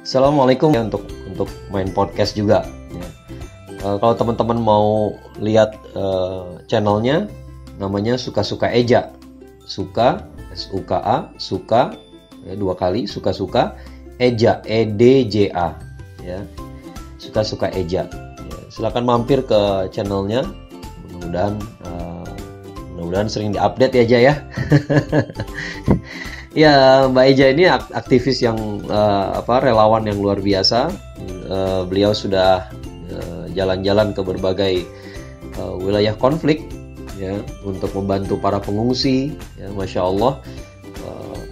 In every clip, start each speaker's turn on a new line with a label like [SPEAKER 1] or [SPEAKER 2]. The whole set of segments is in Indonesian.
[SPEAKER 1] Assalamualaikum ya, untuk main podcast juga ya. Kalau teman-teman mau lihat channelnya, namanya Suka-Suka Eja. Suka SUKA suka ya, 2 kali suka-suka Eja EDJA ya. Suka-Suka Eja ya. Silakan mampir ke channelnya. Mudah-mudahan sering diupdate ya, Eja ya. Ya, Mbak Eja ini aktivis yang relawan yang luar biasa. Beliau sudah jalan-jalan ke berbagai wilayah konflik ya untuk membantu para pengungsi ya. Masya Allah,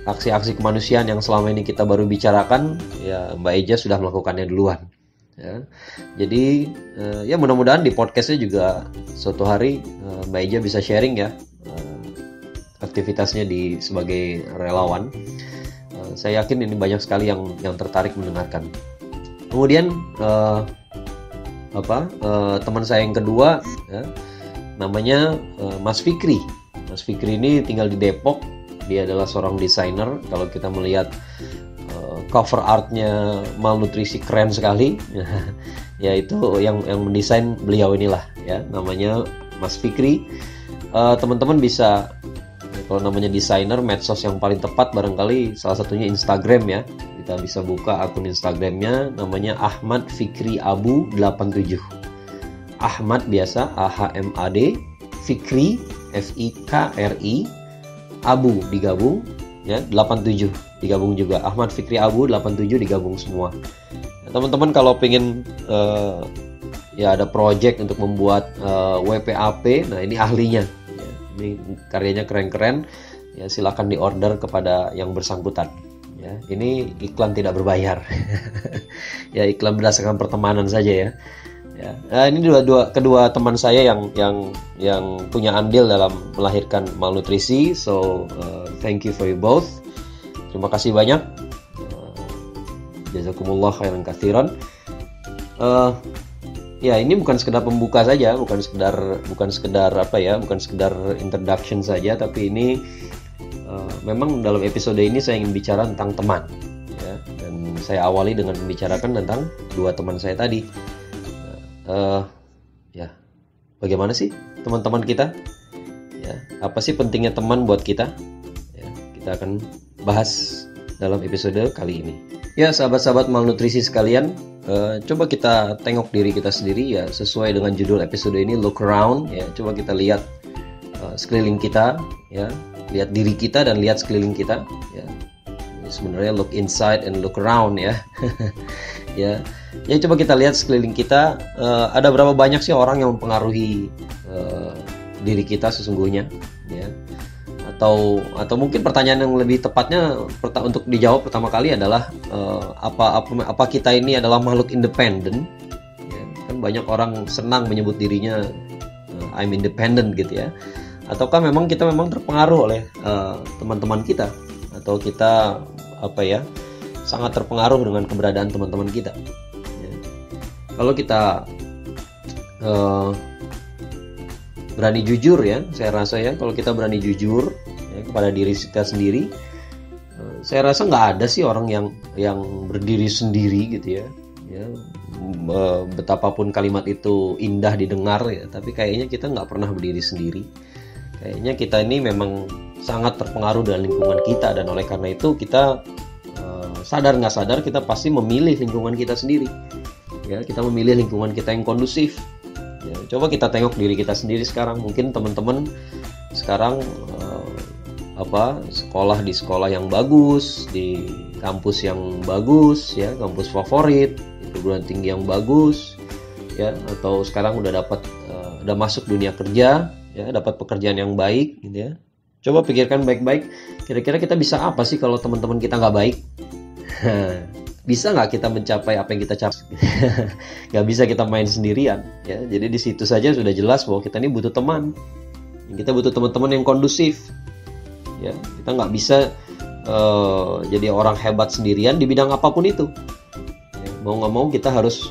[SPEAKER 1] aksi-aksi kemanusiaan yang selama ini kita baru bicarakan ya, Mbak Eja sudah melakukannya duluan ya. Jadi ya mudah-mudahan di podcastnya juga suatu hari Mbak Eja bisa sharing ya aktivitasnya sebagai relawan. Saya yakin ini banyak sekali yang tertarik mendengarkan. Kemudian teman saya yang kedua ya, namanya Mas Fikri. Mas Fikri ini tinggal di Depok. Dia adalah seorang desainer. Kalau kita melihat cover artnya Malnutrisi keren sekali. Ya itu yang mendesain beliau inilah ya, namanya Mas Fikri. Teman-teman bisa, kalau namanya desainer, medsos yang paling tepat barangkali salah satunya Instagram ya. Kita bisa buka akun Instagramnya, namanya Ahmad Fikri Abu 87. Ahmad biasa AHMAD, Fikri FIKRI, Abu digabung ya, 87 digabung juga. Ahmad Fikri Abu 87 digabung semua. Nah, teman-teman kalau pengen ya ada project untuk membuat WPAP, nah ini ahlinya. Ini karyanya keren-keren ya, silakan diorder kepada yang bersangkutan ya. Ini iklan tidak berbayar. Ya, iklan berdasarkan pertemanan saja ya. Ya. Nah, ini kedua teman saya yang punya andil dalam melahirkan Malnutrisi. So thank you for you both. Terima kasih banyak. Jazakumullah khairan katsiran. Ya, ini bukan sekedar pembuka saja, bukan sekedar introduction saja, tapi ini memang dalam episode ini saya ingin bicara tentang teman ya, dan saya awali dengan membicarakan tentang dua teman saya tadi. Ya, bagaimana sih teman-teman kita? Ya, apa sih pentingnya teman buat kita? Ya, kita akan bahas dalam episode kali ini. Ya, sahabat-sahabat Malnutrisi sekalian, coba kita tengok diri kita sendiri ya, sesuai dengan judul episode ini, look around ya. Coba kita lihat sekeliling kita ya, lihat diri kita dan lihat sekeliling kita ya. Ini sebenarnya look inside and look around ya. Ya, coba kita lihat sekeliling kita, ada berapa banyak sih orang yang mempengaruhi diri kita sesungguhnya ya. Atau mungkin pertanyaan yang lebih tepatnya untuk dijawab pertama kali adalah apa kita ini adalah makhluk independen ya, kan banyak orang senang menyebut dirinya I'm independent gitu ya, ataukah memang kita terpengaruh oleh teman-teman kita, atau kita sangat terpengaruh dengan keberadaan teman-teman kita ya. Kalau kita berani jujur ya, saya rasa ya, kalau kita berani jujur ya, kepada diri kita sendiri, saya rasa nggak ada sih orang yang berdiri sendiri gitu ya. Betapapun kalimat itu indah didengar ya, tapi kayaknya kita nggak pernah berdiri sendiri. Kayaknya kita ini memang sangat terpengaruh dengan lingkungan kita, dan oleh karena itu kita sadar nggak sadar kita pasti memilih lingkungan kita sendiri. Ya, kita memilih lingkungan kita yang kondusif. Ya, coba kita tengok diri kita sendiri sekarang. Mungkin teman-teman sekarang sekolah di sekolah yang bagus, di kampus yang bagus ya, kampus favorit, perguruan tinggi yang bagus ya, atau sekarang udah masuk dunia kerja ya, dapat pekerjaan yang baik gitu ya. Coba pikirkan baik-baik, kira-kira kita bisa apa sih kalau teman-teman kita nggak baik? Bisa nggak kita mencapai apa yang kita capai? Nggak bisa kita main sendirian ya. Jadi di situ saja sudah jelas bahwa kita ini butuh teman. Kita butuh teman-teman yang kondusif ya. Kita nggak bisa jadi orang hebat sendirian di bidang apapun itu ya. Mau nggak mau kita harus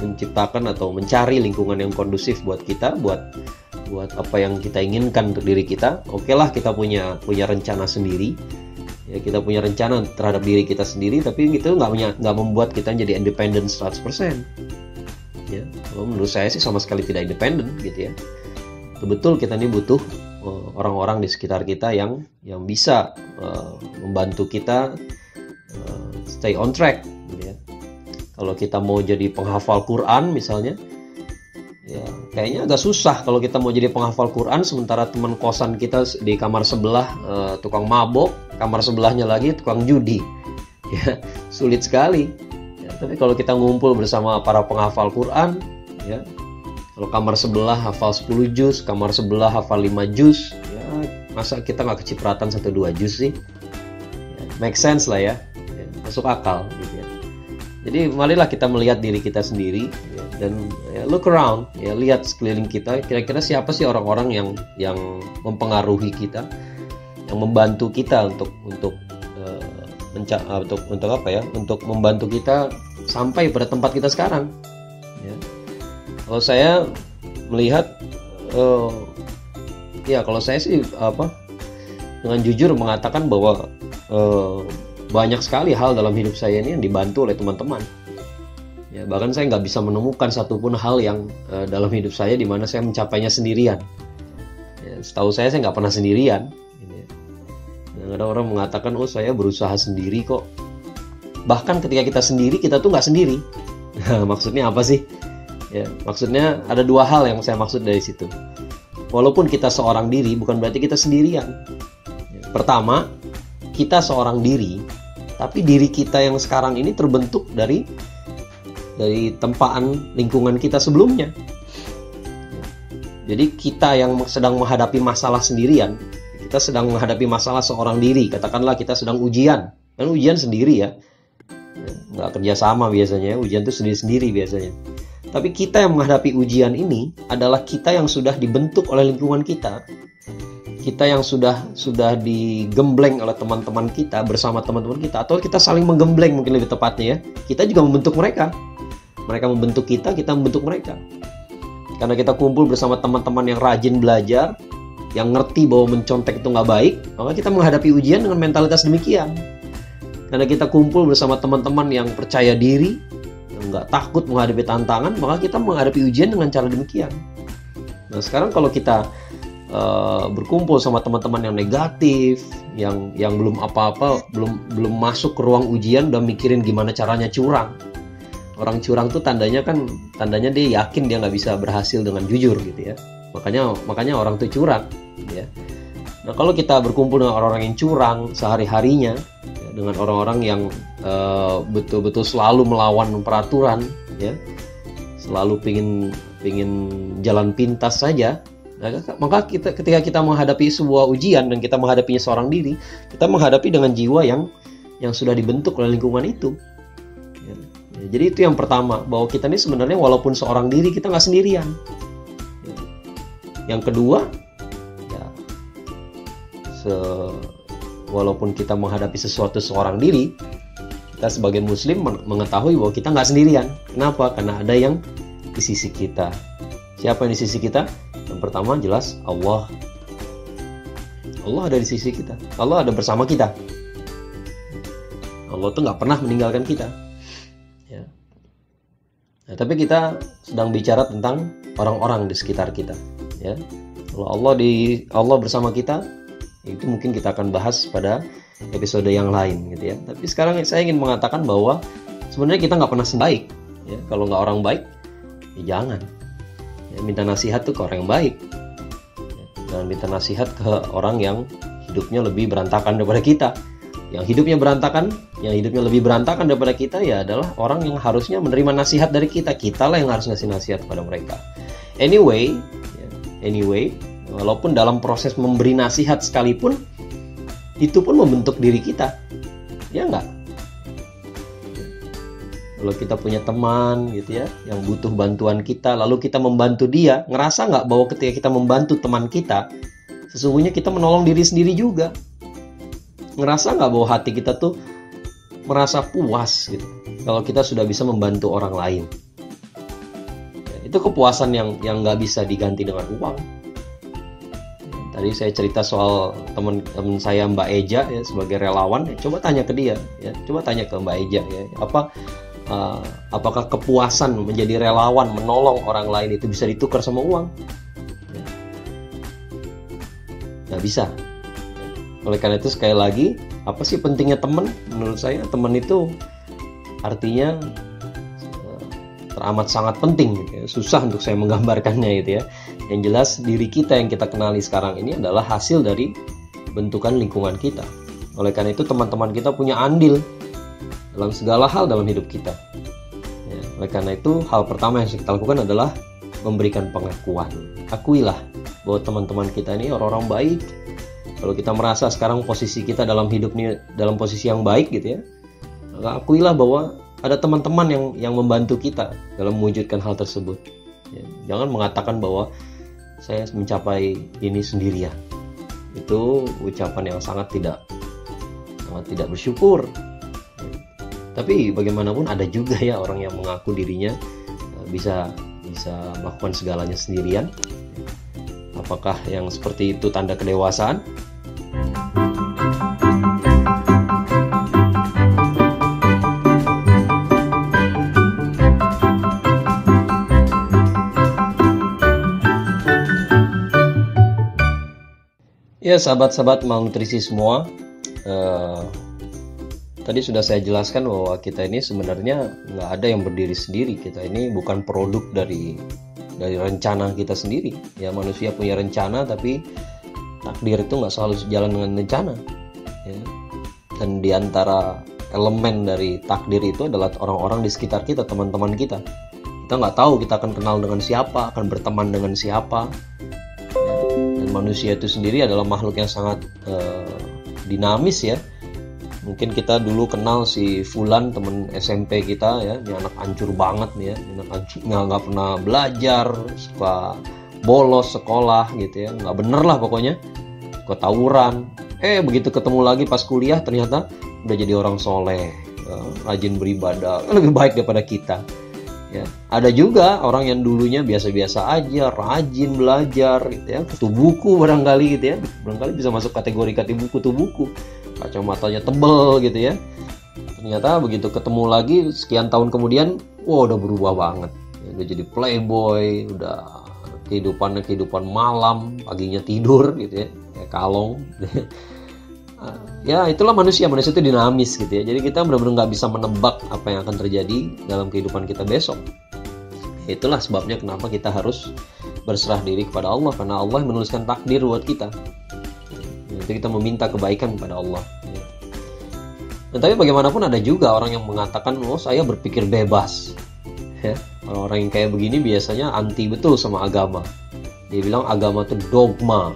[SPEAKER 1] menciptakan atau mencari lingkungan yang kondusif buat kita, buat apa yang kita inginkan untuk diri kita. Oke lah, kita punya rencana sendiri Ya, kita punya rencana terhadap diri kita sendiri, tapi itu nggak membuat kita jadi independen 100%. Ya, kalau menurut saya sih sama sekali tidak independen gitu ya. Betul kita ini butuh orang-orang di sekitar kita yang bisa membantu kita stay on track gitu ya. Kalau kita mau jadi penghafal Quran misalnya, ya kayaknya agak susah kalau kita mau jadi penghafal Quran sementara teman kosan kita di kamar sebelah tukang mabok, kamar sebelahnya lagi tukang judi. Ya, sulit sekali. Ya, tapi kalau kita ngumpul bersama para penghafal Quran, ya, kalau kamar sebelah hafal 10 juz, kamar sebelah hafal 5 juz, ya masa kita nggak kecipratan 1-2 juz sih? Ya, make sense lah ya, masuk akal gitu ya. Jadi marilah kita melihat diri kita sendiri ya, dan ya, look around, ya lihat sekeliling kita, kira-kira siapa sih orang-orang yang mempengaruhi kita, yang membantu kita untuk apa ya, untuk membantu kita sampai pada tempat kita sekarang. Ya. Kalau saya melihat, ya kalau saya sih dengan jujur mengatakan bahwa banyak sekali hal dalam hidup saya ini yang dibantu oleh teman-teman. Ya, bahkan saya nggak bisa menemukan satupun hal yang dalam hidup saya di mana saya mencapainya sendirian. Ya, setahu saya nggak pernah sendirian. Gitu ya. Ada orang mengatakan, oh saya berusaha sendiri kok. Bahkan ketika kita sendiri, kita tuh nggak sendiri. Maksudnya apa sih? Ya, maksudnya ada dua hal yang saya maksud dari situ. Walaupun kita seorang diri, bukan berarti kita sendirian. Ya, pertama, kita seorang diri, tapi diri kita yang sekarang ini terbentuk dari tempaan lingkungan kita sebelumnya. Jadi kita yang sedang menghadapi masalah sendirian, kita sedang menghadapi masalah seorang diri, katakanlah kita sedang ujian, kan ujian sendiri ya, nggak kerjasama biasanya, ujian itu sendiri-sendiri biasanya. Tapi kita yang menghadapi ujian ini adalah kita yang sudah dibentuk oleh lingkungan kita. Kita yang sudah digembleng oleh teman-teman kita, bersama teman-teman kita, atau kita saling menggembleng mungkin lebih tepatnya ya. Kita juga membentuk mereka. Mereka membentuk kita membentuk mereka. Karena kita kumpul bersama teman-teman yang rajin belajar, yang ngerti bahwa mencontek itu nggak baik, maka kita menghadapi ujian dengan mentalitas demikian. Karena kita kumpul bersama teman-teman yang percaya diri, yang nggak takut menghadapi tantangan, maka kita menghadapi ujian dengan cara demikian. Nah sekarang kalau kita berkumpul sama teman-teman yang negatif, yang belum apa-apa, belum masuk ke ruang ujian, udah mikirin gimana caranya curang. Orang curang tuh tandanya dia yakin dia nggak bisa berhasil dengan jujur gitu ya. Makanya orang tuh curang. Ya. Nah kalau kita berkumpul dengan orang-orang yang curang sehari-harinya, ya, dengan orang-orang yang betul-betul selalu melawan peraturan, ya, selalu pingin jalan pintas saja. Nah, maka ketika kita menghadapi sebuah ujian dan kita menghadapinya seorang diri, kita menghadapi dengan jiwa yang sudah dibentuk oleh lingkungan itu. Ya, jadi itu yang pertama, bahwa kita ini sebenarnya walaupun seorang diri, kita nggak sendirian. Ya. Yang kedua, ya, walaupun kita menghadapi sesuatu seorang diri, kita sebagai muslim mengetahui bahwa kita nggak sendirian. Kenapa? Karena ada yang di sisi kita. Siapa yang di sisi kita? Yang pertama jelas Allah. Allah ada di sisi kita. Allah ada bersama kita. Allah tuh nggak pernah meninggalkan kita. Ya. Nah, tapi kita sedang bicara tentang orang-orang di sekitar kita. Ya. Kalau Allah bersama kita, itu mungkin kita akan bahas pada episode yang lain, gitu ya. Tapi sekarang saya ingin mengatakan bahwa sebenarnya kita nggak pernah baik. Ya. Kalau nggak orang baik, ya jangan. Ya, minta nasihat tuh ke orang yang baik, jangan minta nasihat ke orang yang hidupnya lebih berantakan daripada kita. Yang hidupnya lebih berantakan daripada kita ya adalah orang yang harusnya menerima nasihat dari kita. Kitalah yang harus ngasih nasihat kepada mereka. Anyway, walaupun dalam proses memberi nasihat sekalipun, itu pun membentuk diri kita, ya enggak? Kalau kita punya teman gitu ya, yang butuh bantuan kita, lalu kita membantu dia, ngerasa nggak bahwa ketika kita membantu teman kita, sesungguhnya kita menolong diri sendiri juga? Ngerasa nggak bahwa hati kita tuh merasa puas gitu, kalau kita sudah bisa membantu orang lain? Ya, itu kepuasan yang nggak bisa diganti dengan uang. Tadi saya cerita soal teman-teman saya Mbak Eja ya, sebagai relawan. Coba tanya ke dia, ya. Coba tanya ke Mbak Eja ya, apakah kepuasan menjadi relawan menolong orang lain itu bisa ditukar sama uang? Ya. Nggak bisa. Oleh karena itu sekali lagi, apa sih pentingnya teman? Menurut saya teman itu artinya teramat sangat penting gitu ya. Susah untuk saya menggambarkannya gitu ya. Yang jelas diri kita yang kita kenali sekarang ini adalah hasil dari bentukan lingkungan kita. Oleh karena itu teman-teman kita punya andil dalam segala hal dalam hidup kita ya. Oleh karena itu hal pertama yang kita lakukan adalah memberikan pengakuan. Akuilah bahwa teman-teman kita ini orang-orang baik. Kalau kita merasa sekarang posisi kita dalam hidup ini dalam posisi yang baik gitu ya, maka akuilah bahwa ada teman-teman yang membantu kita dalam mewujudkan hal tersebut ya. Jangan mengatakan bahwa saya mencapai ini sendirian. Itu ucapan yang sangat tidak bersyukur. Tapi bagaimanapun ada juga ya orang yang mengaku dirinya bisa melakukan segalanya sendirian. Apakah yang seperti itu tanda kedewasaan? Ya, sahabat-sahabat malnutrisi semua, tadi sudah saya jelaskan bahwa kita ini sebenarnya nggak ada yang berdiri sendiri. Kita ini bukan produk dari rencana kita sendiri. Ya, manusia punya rencana, tapi takdir itu nggak selalu sejalan dengan rencana. Ya. Dan diantara elemen dari takdir itu adalah orang-orang di sekitar kita, teman-teman kita. Kita nggak tahu kita akan kenal dengan siapa, akan berteman dengan siapa. Dan manusia itu sendiri adalah makhluk yang sangat dinamis ya. Mungkin kita dulu kenal si Fulan, temen SMP kita ya, ini anak hancur banget nih ya, nggak pernah belajar, suka bolos sekolah gitu ya, nggak bener lah pokoknya, suka tawuran. Begitu ketemu lagi pas kuliah ternyata udah jadi orang soleh, ya, rajin beribadah, lebih baik daripada kita. Ya, ada juga orang yang dulunya biasa-biasa aja, rajin belajar gitu ya, kutu buku barangkali gitu ya, barangkali bisa masuk kategori kutu buku, kacamatanya tebel gitu ya. Ternyata begitu ketemu lagi sekian tahun kemudian, udah berubah banget. Ya, udah jadi playboy, udah kehidupan malam, paginya tidur gitu ya, kayak kalong. Ya itulah manusia itu dinamis gitu ya. Jadi kita benar-benar nggak bisa menebak apa yang akan terjadi dalam kehidupan kita besok. Ya, itulah sebabnya kenapa kita harus berserah diri kepada Allah, karena Allah yang menuliskan takdir buat kita. Itu kita meminta kebaikan kepada Allah ya. Dan tapi bagaimanapun ada juga orang yang mengatakan, saya berpikir bebas ya. Orang-orang yang kayak begini biasanya anti betul sama agama. Dia bilang agama itu dogma.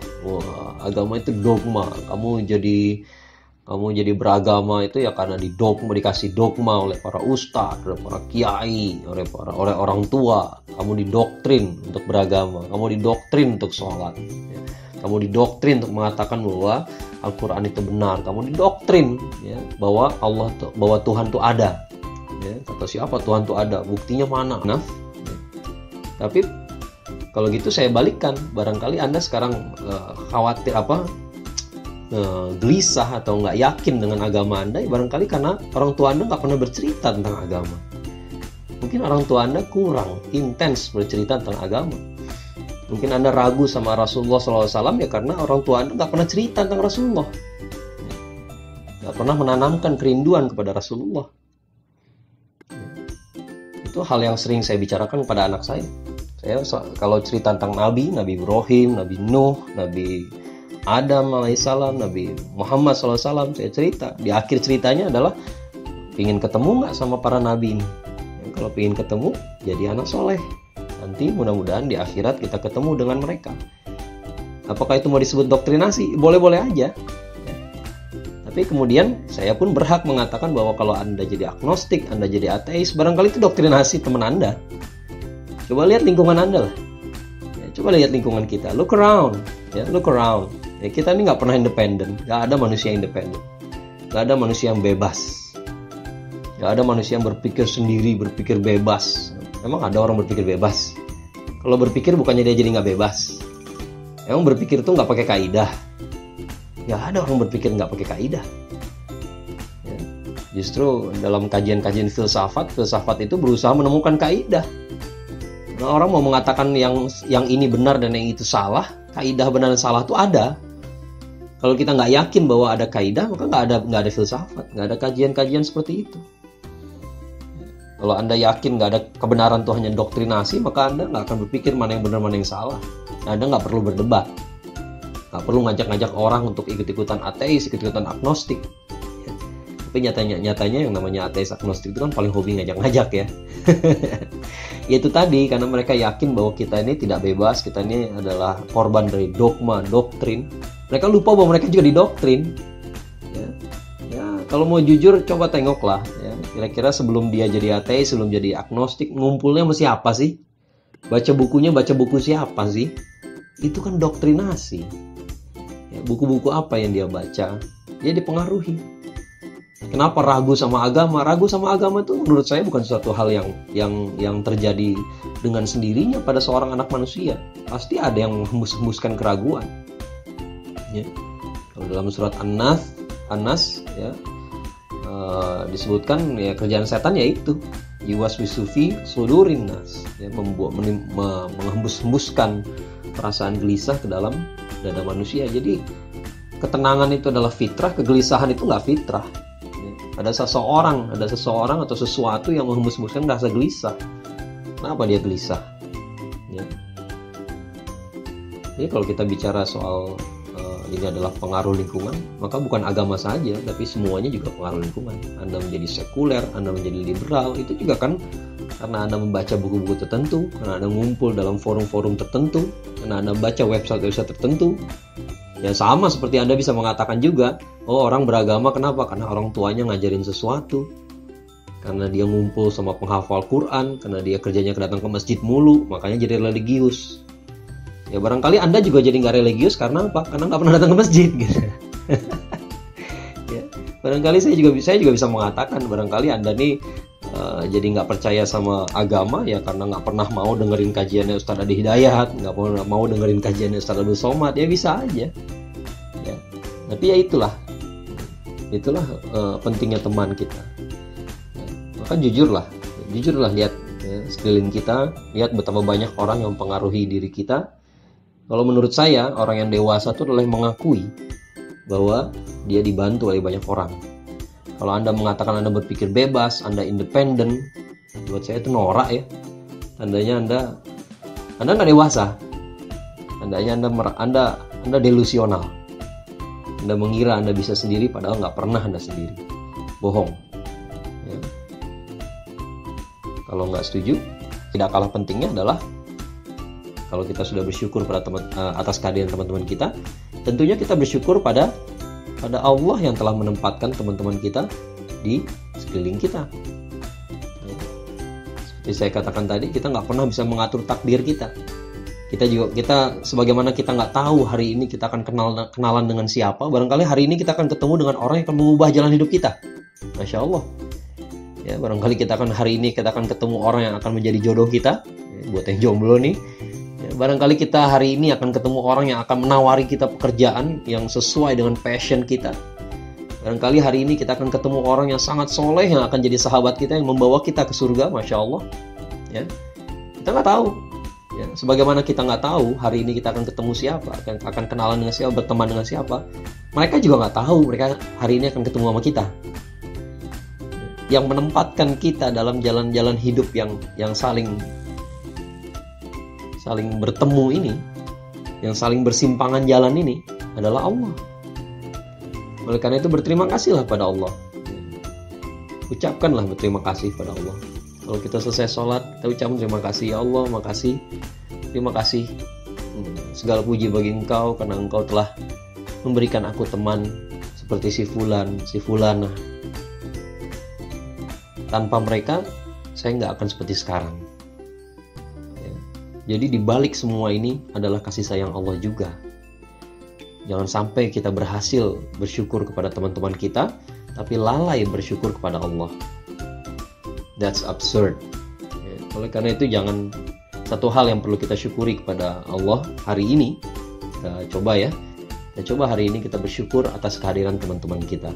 [SPEAKER 1] Agama itu dogma. Kamu jadi beragama itu ya karena dikasih dogma oleh para ustadz, oleh para kiai, oleh orang tua. Kamu didoktrin untuk beragama, kamu didoktrin untuk sholat, ya. Kamu didoktrin untuk mengatakan bahwa Al-Quran itu benar. Kamu didoktrin ya, bahwa Tuhan itu ada. Ya, kata siapa Tuhan itu ada? Buktinya mana? Ya. Tapi kalau gitu saya balikkan, barangkali Anda sekarang khawatir gelisah atau nggak yakin dengan agama Anda, ya barangkali karena orang tua Anda nggak pernah bercerita tentang agama. Mungkin orang tua Anda kurang intens bercerita tentang agama. Mungkin Anda ragu sama Rasulullah SAW ya karena orang tua Anda nggak pernah cerita tentang Rasulullah, nggak pernah menanamkan kerinduan kepada Rasulullah. Itu hal yang sering saya bicarakan pada anak saya. Kalau cerita tentang Nabi Ibrahim, Nabi Nuh, Nabi Adam alaihissalam, Nabi Muhammad SAW, saya cerita. Di akhir ceritanya adalah ingin ketemu nggak sama para nabi ini? Ya, kalau ingin ketemu, jadi anak soleh. Nanti mudah-mudahan di akhirat kita ketemu dengan mereka. Apakah itu mau disebut doktrinasi? Boleh-boleh aja. Ya. Tapi kemudian saya pun berhak mengatakan bahwa kalau Anda jadi agnostik, Anda jadi ateis, barangkali itu doktrinasi teman Anda. Coba lihat lingkungan Anda lah. Ya, coba lihat lingkungan kita. Look around. Ya, look around. Ya, kita ini nggak pernah independen. Nggak ada manusia yang independen. Nggak ada manusia yang bebas. Nggak ada manusia yang berpikir sendiri, berpikir bebas. Emang ada orang berpikir bebas? Kalau berpikir bukannya dia jadi nggak bebas. Emang berpikir itu nggak pakai kaidah? Ya ada orang berpikir nggak pakai kaidah. Ya, justru dalam kajian-kajian filsafat itu berusaha menemukan kaidah. Nah, orang mau mengatakan yang ini benar dan yang itu salah, kaidah benar dan salah itu ada. Kalau kita nggak yakin bahwa ada kaidah, maka nggak ada filsafat, nggak ada kajian-kajian seperti itu. Kalau Anda yakin nggak ada kebenaran itu hanya doktrinasi, maka Anda nggak akan berpikir mana yang benar, mana yang salah. Anda nggak perlu berdebat. Nggak perlu ngajak-ngajak orang untuk ikut-ikutan ateis, ikut-ikutan agnostik. Ya. Tapi nyatanya yang namanya ateis agnostik itu kan paling hobi ngajak-ngajak ya. Ya itu tadi, karena mereka yakin bahwa kita ini tidak bebas, kita ini adalah korban dari dogma, doktrin. Mereka lupa bahwa mereka juga didoktrin. Ya, kalau mau jujur, coba tengoklah. Ya. Kira-kira sebelum dia jadi ateis, sebelum jadi agnostik, ngumpulnya sama siapa sih? Baca buku siapa sih? Itu kan doktrinasi. Ya, buku-buku apa yang dia baca? Dia dipengaruhi. Kenapa ragu sama agama? Ragu sama agama itu menurut saya bukan suatu hal yang terjadi dengan sendirinya pada seorang anak manusia. Pasti ada yang menghembus-hembuskan keraguan. Ya. Kalau dalam surat An-Nas ya, disebutkan ya kerjaan setan yaitu yuwaswisufi sudurin nas, ya, menghembus-hembuskan perasaan gelisah ke dalam dada manusia. Jadi ketenangan itu adalah fitrah, kegelisahan itu nggak fitrah. Ya. Ada seseorang atau sesuatu yang menghembus-hembuskan rasa gelisah. Kenapa dia gelisah? Ya. Jadi kalau kita bicara soal ini adalah pengaruh lingkungan, maka bukan agama saja, tapi semuanya juga pengaruh lingkungan. Anda menjadi sekuler, Anda menjadi liberal, itu juga kan karena Anda membaca buku-buku tertentu, karena Anda ngumpul dalam forum-forum tertentu, karena Anda baca website-website tertentu. Ya sama seperti Anda bisa mengatakan juga, oh orang beragama kenapa? Karena orang tuanya ngajarin sesuatu, karena dia ngumpul sama penghafal Quran, karena dia kerjanya datang ke masjid mulu, makanya jadi religius. Ya barangkali Anda juga jadi nggak religius karena apa? Karena nggak pernah datang ke masjid gitu. Ya, barangkali saya juga bisa mengatakan barangkali Anda nih jadi nggak percaya sama agama ya karena nggak pernah mau dengerin kajiannya Ustadz Adi Hidayat, nggak pernah mau dengerin kajiannya Ustadz Abdul Somad, ya bisa aja. Ya, tapi ya itulah pentingnya teman kita. Ya, maka jujurlah lihat ya, sekeliling kita, lihat betapa banyak orang yang mempengaruhi diri kita. Kalau menurut saya, orang yang dewasa itu adalah yang mengakui bahwa dia dibantu oleh banyak orang. Kalau Anda mengatakan Anda berpikir bebas, Anda independen, buat saya itu norak ya. Tandanya Anda nggak dewasa. Tandanya Anda delusional. Anda mengira Anda bisa sendiri, padahal nggak pernah Anda sendiri. Bohong. Ya. Kalau nggak setuju, tidak kalah pentingnya adalah kalau kita sudah bersyukur pada atas kehadiran teman-teman kita, tentunya kita bersyukur pada Allah yang telah menempatkan teman-teman kita di sekeliling kita. Ya. Seperti saya katakan tadi, kita nggak pernah bisa mengatur takdir kita. Kita sebagaimana kita nggak tahu hari ini kita akan kenalan dengan siapa, barangkali hari ini kita akan ketemu dengan orang yang akan mengubah jalan hidup kita. Masya Allah. Ya, barangkali hari ini kita akan ketemu orang yang akan menjadi jodoh kita. Ya, buat yang jomblo nih. Barangkali kita hari ini akan ketemu orang yang akan menawari kita pekerjaan yang sesuai dengan passion kita. Barangkali hari ini kita akan ketemu orang yang sangat soleh yang akan jadi sahabat kita yang membawa kita ke surga, Masya Allah. Ya. Kita nggak tahu. Ya. Sebagaimana kita nggak tahu hari ini kita akan ketemu siapa, akan kenalan dengan siapa, berteman dengan siapa. Mereka juga nggak tahu mereka hari ini akan ketemu sama kita. Yang menempatkan kita dalam jalan-jalan hidup yang saling bertemu ini, yang saling bersimpangan jalan ini adalah Allah. Oleh karena itu berterima kasihlah pada Allah. Ucapkanlah berterima kasih pada Allah. Kalau kita selesai sholat, kita ucapkan terima kasih ya Allah, makasih, terima kasih. Segala puji bagi Engkau karena Engkau telah memberikan aku teman seperti si Fulan, si Fulana. Tanpa mereka, saya nggak akan seperti sekarang. Jadi di balik semua ini adalah kasih sayang Allah juga. Jangan sampai kita berhasil bersyukur kepada teman-teman kita, tapi lalai bersyukur kepada Allah. That's absurd. Ya, oleh karena itu satu hal yang perlu kita syukuri kepada Allah hari ini, Kita coba ya. Kita coba hari ini kita bersyukur atas kehadiran teman-teman kita.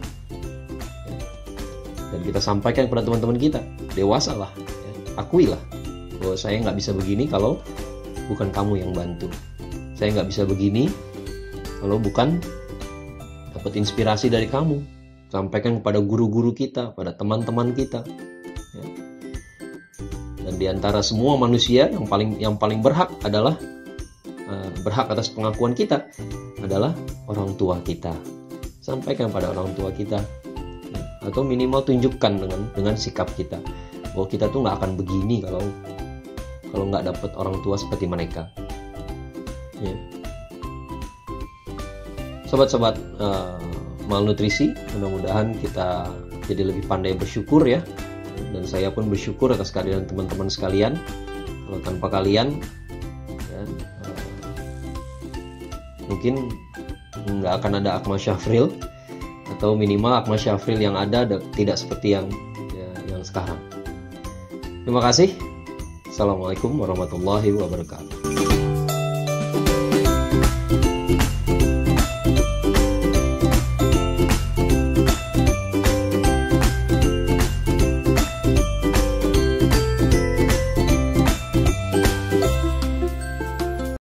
[SPEAKER 1] Dan kita sampaikan kepada teman-teman kita, dewasalah, ya, akuilah bahwa saya nggak bisa begini kalau bukan kamu yang bantu. Saya nggak bisa begini kalau bukan dapat inspirasi dari kamu. Sampaikan kepada guru-guru kita, pada teman-teman kita. Ya. Dan diantara semua manusia yang paling berhak adalah berhak atas pengakuan kita adalah orang tua kita. Sampaikan pada orang tua kita, ya. Atau minimal tunjukkan dengan sikap kita bahwa kita tuh nggak akan begini kalau nggak dapat orang tua seperti mereka. Ya. Sobat-sobat malnutrisi, mudah-mudahan kita jadi lebih pandai bersyukur ya. Dan saya pun bersyukur atas kehadiran teman-teman sekalian. Kalau tanpa kalian, ya, mungkin nggak akan ada Akmal Syafril, atau minimal Akmal Syafril yang ada tidak seperti yang sekarang. Terima kasih. Assalamualaikum warahmatullahi wabarakatuh.